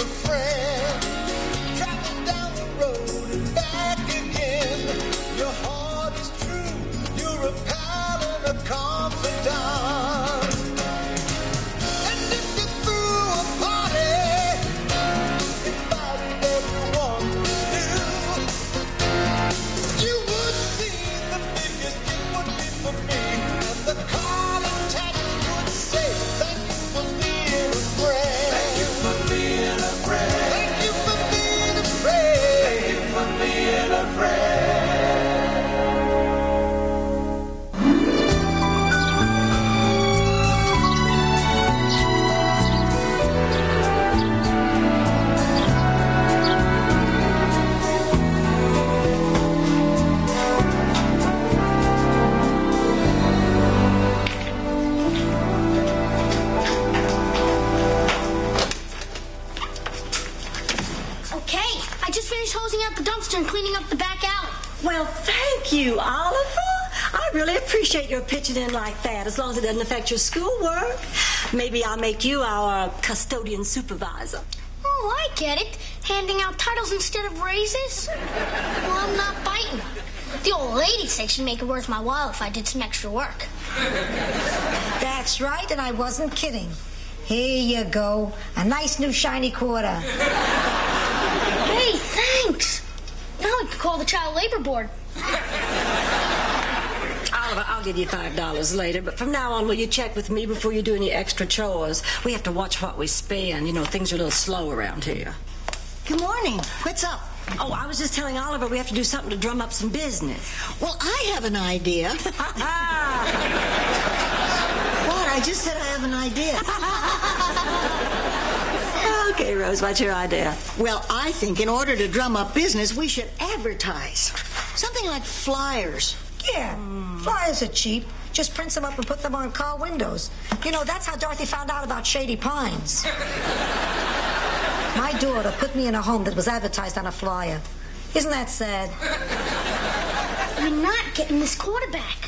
friend. Travel down the road and back again. Your heart is true, you're a pal and a confidant. And if you threw a party, invited everyone new, you would see the biggest gift would be for me. And the card attached would say, thank you for being a friend. Thank you for being a friend. Thank you for being a friend. Thank you for being a friend. Okay, I just finished hosing out the dumpster and cleaning up the back alley. Well, thank you, Oliver. I really appreciate your pitching in like that, as long as it doesn't affect your schoolwork. Maybe I'll make you our custodian supervisor. Oh, I get it. Handing out titles instead of raises? Well, I'm not biting. The old lady said she'd make it worth my while if I did some extra work. That's right, and I wasn't kidding. Here you go. A nice new shiny quarter. Hey, thanks. Now I can call the child labor board. Oliver, I'll give you $5 later, but from now on, will you check with me before you do any extra chores? We have to watch what we spend. You know, things are a little slow around here. Good morning. What's up? Oh, I was just telling Oliver we have to do something to drum up some business. Well, I have an idea. What? I just said I have an idea. Okay, Rose, what's your idea? Well, I think in order to drum up business, we should advertise. Something like flyers. Yeah, flyers are cheap. Just print them up and put them on car windows. You know, that's how Dorothy found out about Shady Pines. My daughter put me in a home that was advertised on a flyer. Isn't that sad? You're not getting this quarterback.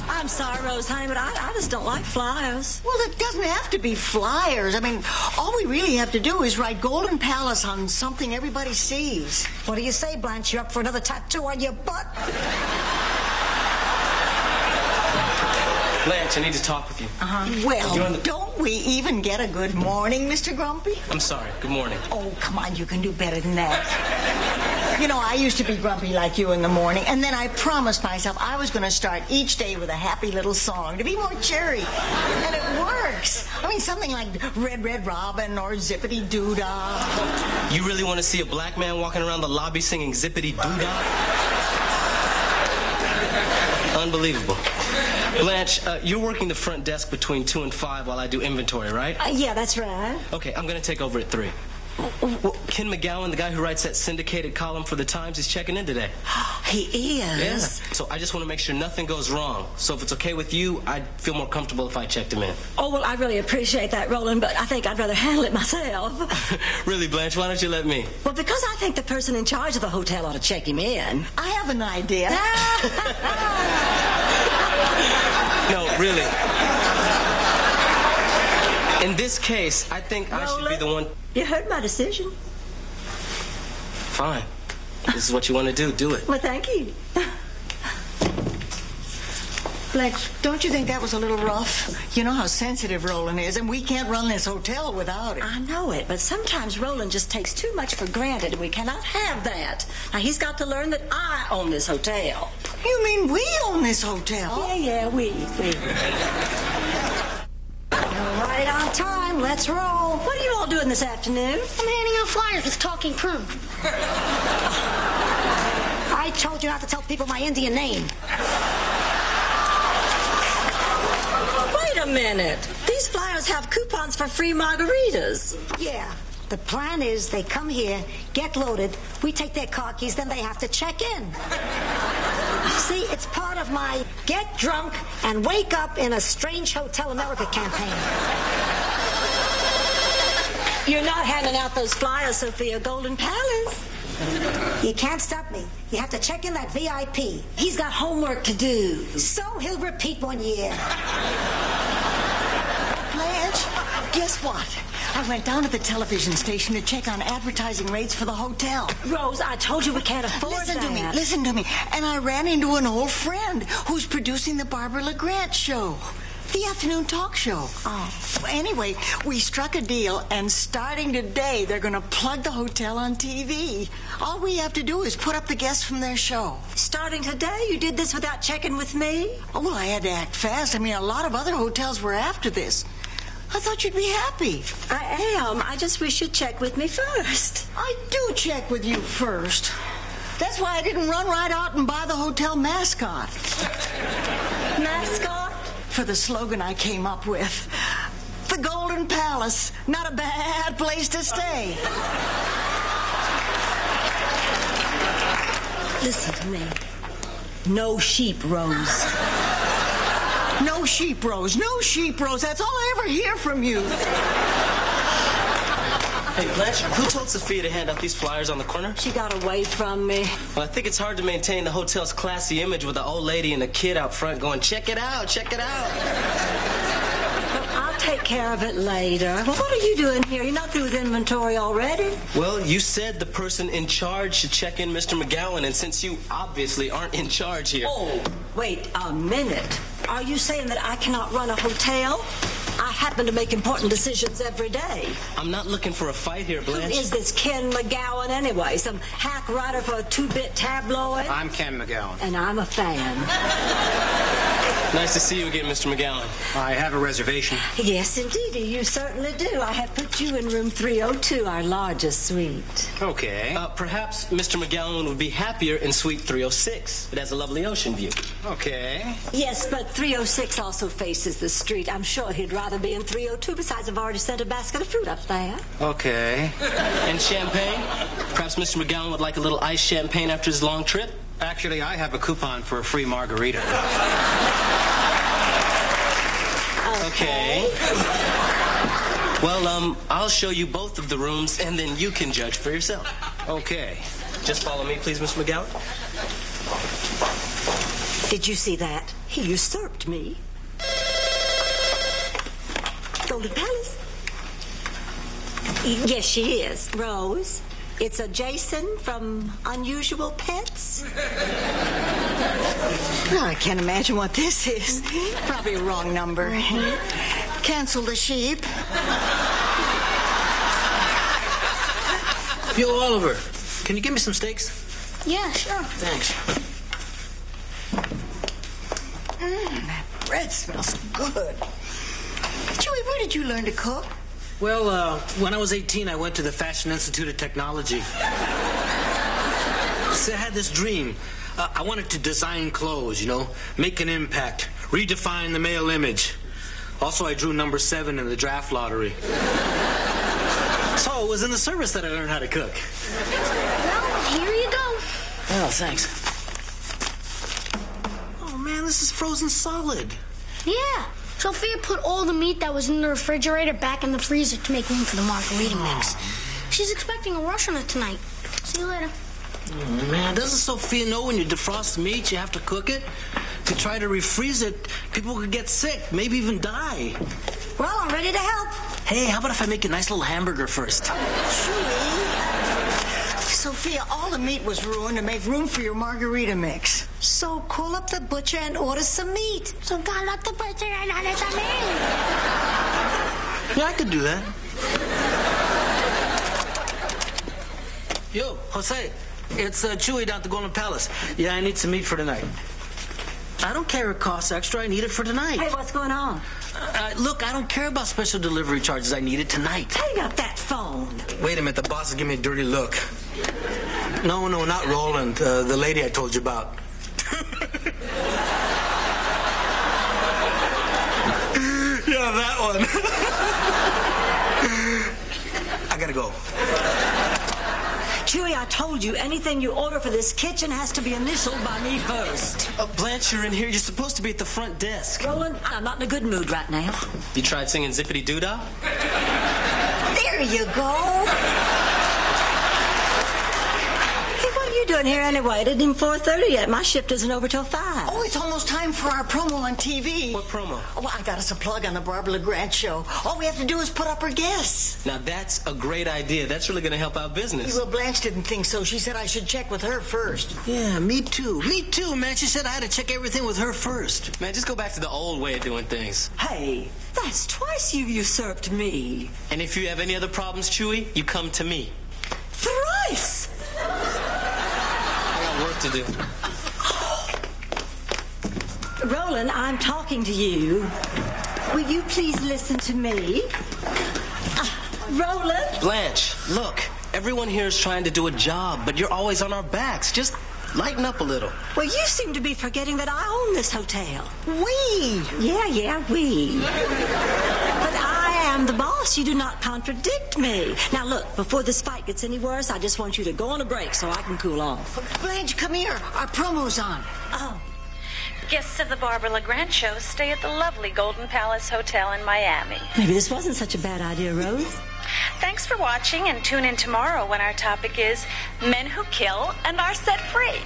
I'm sorry, Rose, honey, but I just don't like flyers. Well, it doesn't have to be flyers. I mean, all we really have to do is write Golden Palace on something everybody sees. What do you say, Blanche? You up for another tattoo on your butt? Blanche, I need to talk with you. Well, don't we even get a good morning, Mr. Grumpy? I'm sorry. Good morning. Oh, come on, you can do better than that. You know, I used to be grumpy like you in the morning, and then I promised myself I was going to start each day with a happy little song to be more cheery. And it works. I mean, something like Red, Red Robin or Zippity Doo-Dah. You really want to see a black man walking around the lobby singing Zippity Doo-Dah? Unbelievable. Blanche, you're working the front desk between 2 and 5 while I do inventory, right? Yeah, that's right. Okay, I'm going to take over at 3. Well, Ken McGowan, the guy who writes that syndicated column for the Times, is checking in today. He is? Yeah. So I just want to make sure nothing goes wrong. So if it's okay with you, I'd feel more comfortable if I checked him in. Oh, well, I really appreciate that, Roland, but I think I'd rather handle it myself. Really, Blanche? Why don't you let me? Well, because I think the person in charge of the hotel ought to check him in. I have an idea. No, really. In this case, I think I should be the one... You heard my decision. Fine. This is what you want to do. Do it. Well, thank you. Lex, don't you think that was a little rough? You know how sensitive Roland is, and we can't run this hotel without him. I know it, but sometimes Roland just takes too much for granted, and we cannot have that. Now, he's got to learn that I own this hotel. You mean we own this hotel? Yeah, we. All right, on time. Let's roll. What are you all doing this afternoon? I'm handing out flyers with Talking Prune. I told you not to tell people my Indian name. Wait a minute. These flyers have coupons for free margaritas. Yeah. The plan is they come here, get loaded, we take their car keys, then they have to check in. See, it's part of my Get Drunk and Wake Up in a Strange Hotel America campaign. You're not handing out those flyers, Sophia. Golden Palace. You can't stop me. You have to check in that VIP. He's got homework to do. So he'll repeat 1 year. Blanche, guess what? I went down to the television station to check on advertising rates for the hotel. Rose, I told you we can't afford Listen that. Listen to me. And I ran into an old friend who's producing the Barbara LeGrant show. The afternoon talk show. Oh. Well, anyway, we struck a deal, and starting today, they're going to plug the hotel on TV. All we have to do is put up the guests from their show. Starting today? You did this without checking with me? Oh, well, I had to act fast. I mean, a lot of other hotels were after this. I thought you'd be happy. I am. I just wish you'd check with me first. I do check with you first. That's why I didn't run right out and buy the hotel mascot. Mascot? For the slogan I came up with. The Golden Palace, not a bad place to stay. Listen to me. No sheep, Rose. No sheep, Rose. No sheep, Rose. That's all I ever hear from you. Hey, Blanche, who told Sophia to hand out these flyers on the corner? She got away from me. Well, I think it's hard to maintain the hotel's classy image with an old lady and a kid out front going, check it out, check it out. Well, I'll take care of it later. Well, what are you doing here? You're not through with inventory already? Well, you said the person in charge should check in Mr. McGowan, and since you obviously aren't in charge here... Oh, wait a minute. Are you saying that I cannot run a hotel? I happen to make important decisions every day. I'm not looking for a fight here, Blanche. Who is this Ken McGowan anyway? Some hack writer for a two-bit tabloid? I'm Ken McGowan. And I'm a fan. Nice to see you again, Mr. McGowan. I have a reservation. Yes, indeed. You certainly do. I have put you in room 302, our largest suite. Okay. Perhaps Mr. McGowan would be happier in suite 306. It has a lovely ocean view. Okay. Yes, but 306 also faces the street. I'm sure he'd rather be in 302. Besides, I've already sent a basket of fruit up there. Okay. And champagne? Perhaps Mr. McGowan would like a little iced champagne after his long trip? Actually, I have a coupon for a free margarita. Okay. Well, I'll show you both of the rooms, and then you can judge for yourself. Okay. Just follow me, please, Mr. McGowan. Did you see that? He usurped me. Golden Palace? Yes, she is. Rose. It's a Jason from Unusual Pets. Well, I can't imagine what this is. Probably a wrong number. Cancel the sheep. Yo, Oliver, can you give me some steaks? Yeah, sure. Thanks. That bread smells good. Chewie, where did you learn to cook? Well, when I was 18, I went to the Fashion Institute of Technology. See, I had this dream. I wanted to design clothes, you know, make an impact, redefine the male image. Also, I drew number 7 in the draft lottery. So it was in the service that I learned how to cook. Well, here you go. Oh, thanks. Oh, man, this is frozen solid. Yeah. Sophia put all the meat that was in the refrigerator back in the freezer to make room for the margarita mix. She's expecting a rush on it tonight. See you later. Oh, man, doesn't Sophia know when you defrost meat, you have to cook it? If you try to refreeze it, people could get sick, maybe even die. Well, I'm ready to help. Hey, how about if I make a nice little hamburger first? Sophia, all the meat was ruined to make room for your margarita mix. So call up the butcher and order some meat. So call up the butcher and order some meat. Yeah, I could do that. Yo, Jose, it's Chewy down at the Golden Palace. Yeah, I need some meat for tonight. I don't care if it costs extra. I need it for tonight. Hey, what's going on? Look, I don't care about special delivery charges. I need it tonight. Hang up that phone. Wait a minute. The boss is giving me a dirty look. No, not Roland. The lady I told you about. Yeah, that one. I gotta go. Chewy, I told you, anything you order for this kitchen has to be initialed by me first. Blanche, you're in here. You're supposed to be at the front desk. Roland, I'm not in a good mood right now. You tried singing Zippity Doo-Dah? There you go. Hey, what are you you doing here anyway? It isn't even 4:30 yet. My shift isn't over till 5. Oh, it's almost time for our promo on TV. What promo? Oh, I got us a plug on the Barbara LeGrand show. All we have to do is put up her guests. Now, that's a great idea. That's really going to help our business. Well, Blanche didn't think so. She said I should check with her first. Yeah, me too. Me too, man. She said I had to check everything with her first. Man, just go back to the old way of doing things. Hey, that's twice you've usurped me. And if you have any other problems, Chewy, you come to me. Thrice! I got work to do. Roland, I'm talking to you. Will you please listen to me? Roland? Blanche, look. Everyone here is trying to do a job, but you're always on our backs. Just lighten up a little. Well, you seem to be forgetting that I own this hotel. We? Yeah, we. But I am the boss. You do not contradict me. Now, look, before this fight gets any worse, I just want you to go on a break so I can cool off. Blanche, come here. Our promo's on. Oh. Guests of the Barbara LeGrand show stay at the lovely Golden Palace Hotel in Miami. Maybe this wasn't such a bad idea, Rose. Thanks for watching, and tune in tomorrow when our topic is Men Who Kill and Are Set Free.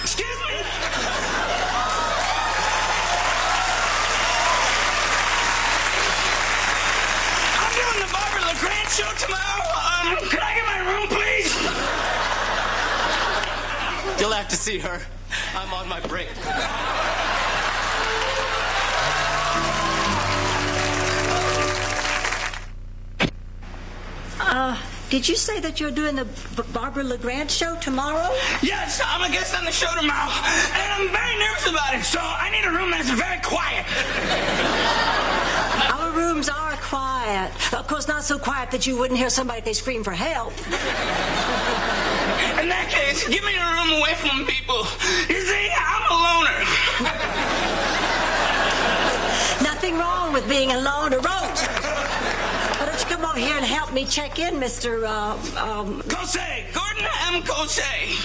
Excuse me? I'm doing the Barbara LeGrand show tomorrow. Could I get my room, please? You'll have to see her. I'm on my break. Did you say that you're doing the Barbara LeGrand show tomorrow? Yes, I'm a guest on the show tomorrow, and I'm very nervous about it, so I need a room that's very quiet. Our rooms are quiet. Of course, not so quiet that you wouldn't hear somebody if they scream for help. In that case, give me a room away from people. You see, I'm a loner. Nothing wrong with being a loner, Rose. Why don't you come over here and help me check in, Mr. Cosay, Gordon M. Cosay.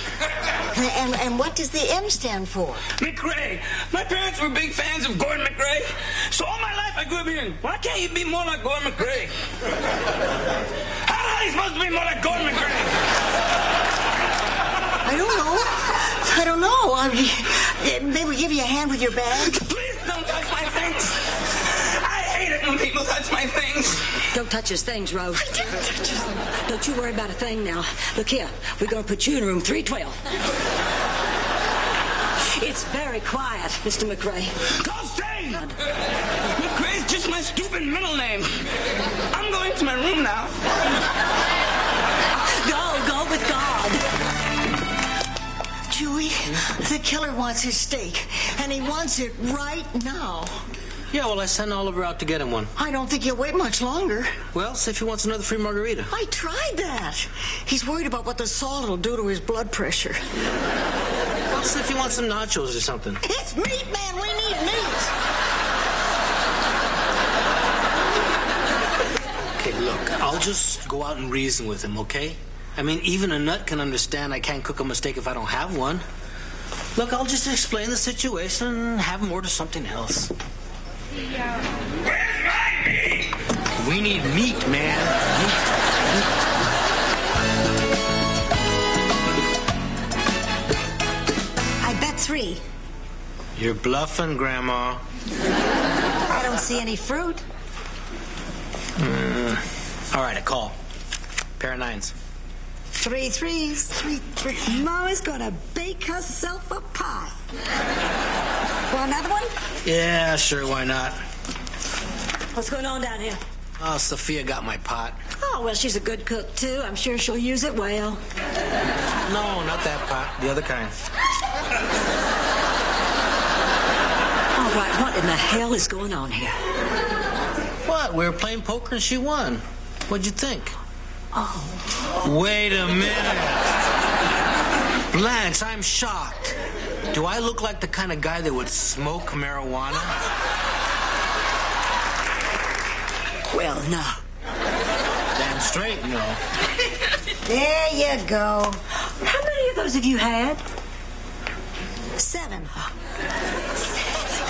And what does the M stand for? McRae. My parents were big fans of Gordon McRae, so all my life I grew up hearing, why can't you be more like Gordon McRae? How the hell are you supposed to be more like Gordon McRae? I don't know. Maybe give you a hand with your bag? Please don't touch my things. I hate it when people touch my things. Don't touch his things, Rose. Don't you worry about a thing now. Look here, we're going to put you in room 312. It's very quiet, Mr. McRae. Cosay! McRae's just my stupid middle name. I'm going to my room now. Go with God. Chewy, the killer wants his steak, and he wants it right now. Yeah, well, I sent Oliver out to get him one. I don't think he'll wait much longer. Well, see if he wants another free margarita. I tried that. He's worried about what the salt will do to his blood pressure. Well, see if he wants some nachos or something. It's meat, man. We need meat. Okay, look, I'll just go out and reason with him, okay? I mean, even a nut can understand I can't cook a mistake if I don't have one. Look, I'll just explain the situation and have him order something else. Where's my meat? We need meat, man. I bet 3. You're bluffing, Grandma. I don't see any fruit. All right, a call. Pair of 9s. 3 3s. 3 3. Mama's gonna bake herself a pie. Want another one? Yeah, sure, why not? What's going on down here? Oh, Sophia got my pot. Oh, well, she's a good cook, too. I'm sure she'll use it well. No, not that pot. The other kind. All right, what in the hell is going on here? What? We were playing poker and she won. What'd you think? Oh. Wait a minute. Blanche, I'm shocked. Do I look like the kind of guy that would smoke marijuana? Well, no. Damn straight, no. There you go. How many of those have you had? 7.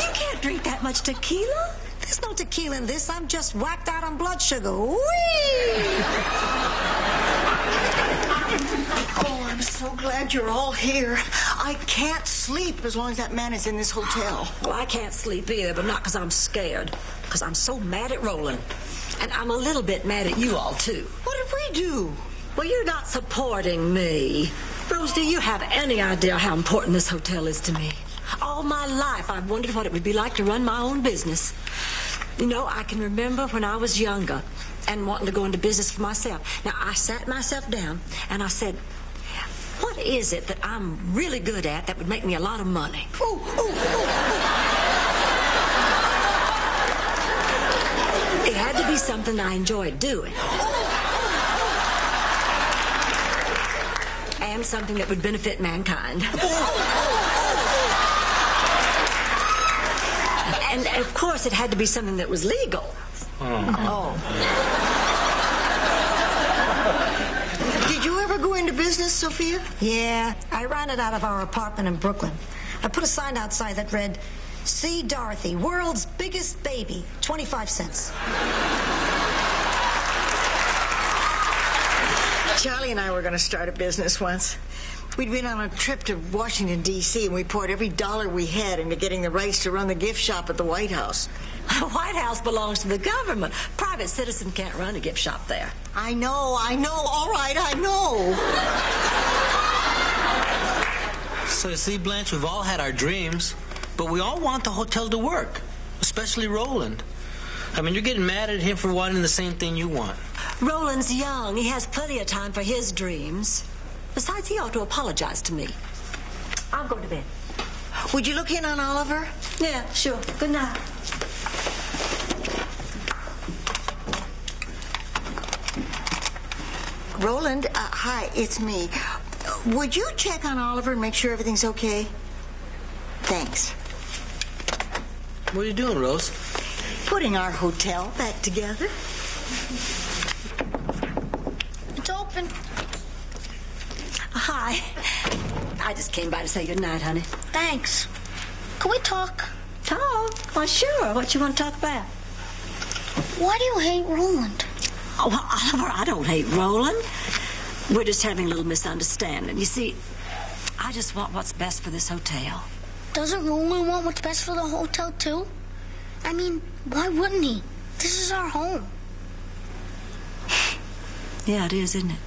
You can't drink that much tequila. There's no tequila in this. I'm just whacked out on blood sugar. Whee! Oh, I'm so glad you're all here. I can't sleep as long as that man is in this hotel. Well, I can't sleep either, but not because I'm scared. Because I'm so mad at Roland. And I'm a little bit mad at you all, too. What did we do? Well, you're not supporting me. Rose, do you have any idea how important this hotel is to me? All my life, I've wondered what it would be like to run my own business. You know, I can remember when I was younger and wanting to go into business for myself. Now, I sat myself down and I said, what is it that I'm really good at that would make me a lot of money? Ooh, ooh, ooh, ooh. It had to be something I enjoyed doing. And something that would benefit mankind. And, of course, it had to be something that was legal. Oh. Did you ever go into business, Sophia? Yeah, I ran it out of our apartment in Brooklyn. I put a sign outside that read, "See Dorothy, world's biggest baby, 25 cents. Charlie and I were going to start a business once. We'd been on a trip to Washington, D.C., and we poured every dollar we had into getting the rights to run the gift shop at the White House. The White House belongs to the government. Private citizen can't run a gift shop there. I know. All right, I know. So you see, Blanche, we've all had our dreams, but we all want the hotel to work, especially Roland. I mean, you're getting mad at him for wanting the same thing you want. Roland's young. He has plenty of time for his dreams. Besides, he ought to apologize to me. I'll go to bed. Would you look in on Oliver? Yeah, sure. Good night. Roland, hi, it's me. Would you check on Oliver and make sure everything's okay? Thanks. What are you doing, Rose? Putting our hotel back together. It's open. Hi. I just came by to say good night, honey. Thanks. Can we talk? Talk? Why, sure. What you want to talk about? Why do you hate Roland? Oh, well, Oliver, I don't hate Roland. We're just having a little misunderstanding. You see, I just want what's best for this hotel. Doesn't Roland want what's best for the hotel, too? I mean, why wouldn't he? This is our home. Yeah, it is, isn't it?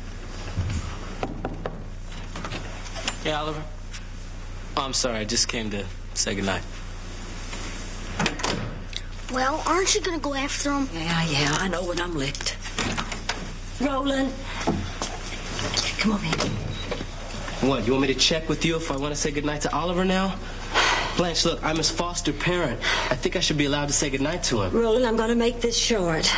Hey, Oliver. Oh, I'm sorry. I just came to say goodnight. Well, aren't you going to go after him? Yeah, I know when I'm licked. Roland, come over here. What, you want me to check with you if I want to say goodnight to Oliver now? Blanche, look, I'm his foster parent. I think I should be allowed to say goodnight to him. Roland, I'm going to make this short.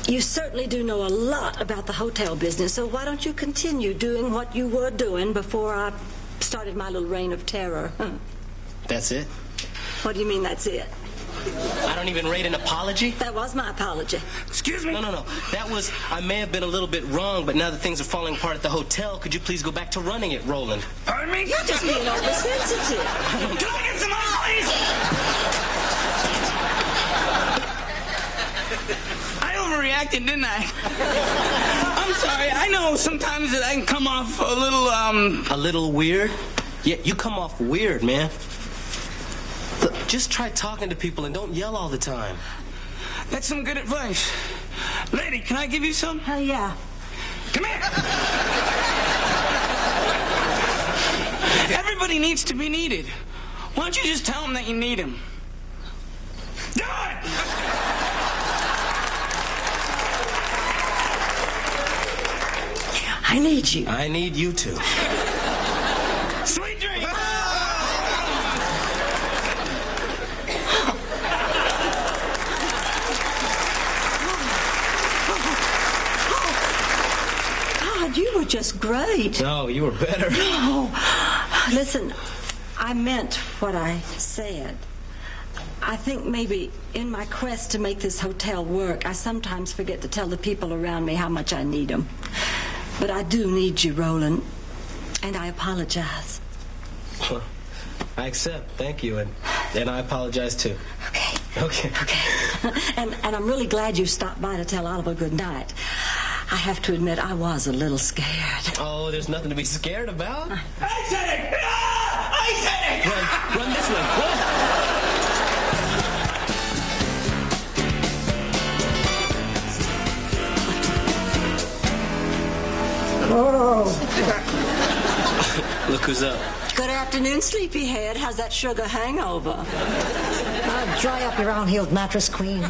You certainly do know a lot about the hotel business, so why don't you continue doing what you were doing before I started my little reign of terror? That's it? What do you mean, that's it? I don't even rate an apology? That was my apology. Excuse me? No. That was, I may have been a little bit wrong, but now that things are falling apart at the hotel, could you please go back to running it, Roland? Pardon me? You're just being oversensitive. Can I get some ice, please? I overreacted, didn't I? I'm sorry. I know sometimes that I can come off a little, A little weird? Yeah, you come off weird, man. Look, just try talking to people and don't yell all the time. That's some good advice. Lady, can I give you some? Oh, yeah. Come here. Everybody needs to be needed. Why don't you just tell them that you need them? Do it! I need you. I need you to. Sweet dreams. God, you were just great. No, you were better. No. Listen, I meant what I said. I think maybe in my quest to make this hotel work, I sometimes forget to tell the people around me how much I need them. But I do need you, Roland, and I apologize. I accept. Thank you, and I apologize too. Okay. And I'm really glad you stopped by to tell Oliver good night. I have to admit, I was a little scared. Oh, there's nothing to be scared about. I said it! Ah! I said it! Run this way. Whoa. Look who's up. Good afternoon, sleepyhead. How's that sugar hangover? Dry up your round-heeled mattress, queen.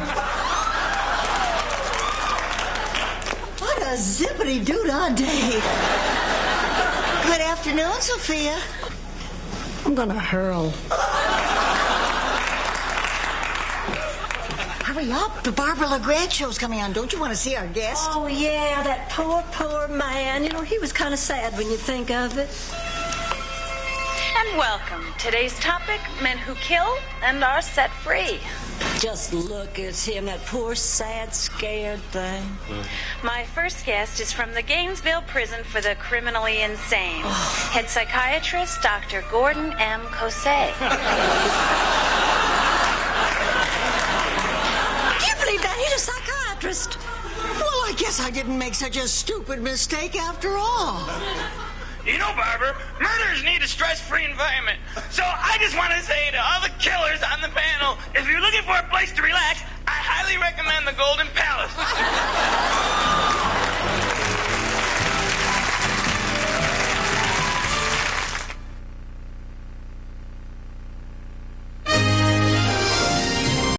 What a zippity-doo-dah day. Good afternoon, Sophia. I'm gonna hurl. Hurry up. The Barbara LeGrand show's coming on. Don't you want to see our guest? Oh, yeah, that poor man. You know, he was kind of sad when you think of it. And welcome. Today's topic, men who kill and are set free. Just look at him, that poor, sad, scared thing. My first guest is from the Gainesville Prison for the Criminally Insane. Head psychiatrist, Dr. Gordon M. Cosset. Do you believe that? He's a psychiatrist. Well, I guess I didn't make such a stupid mistake after all. You know, Barbara, murderers need a stress-free environment. So I just want to say to all the killers on the panel, if you're looking for a place to relax, I highly recommend the Golden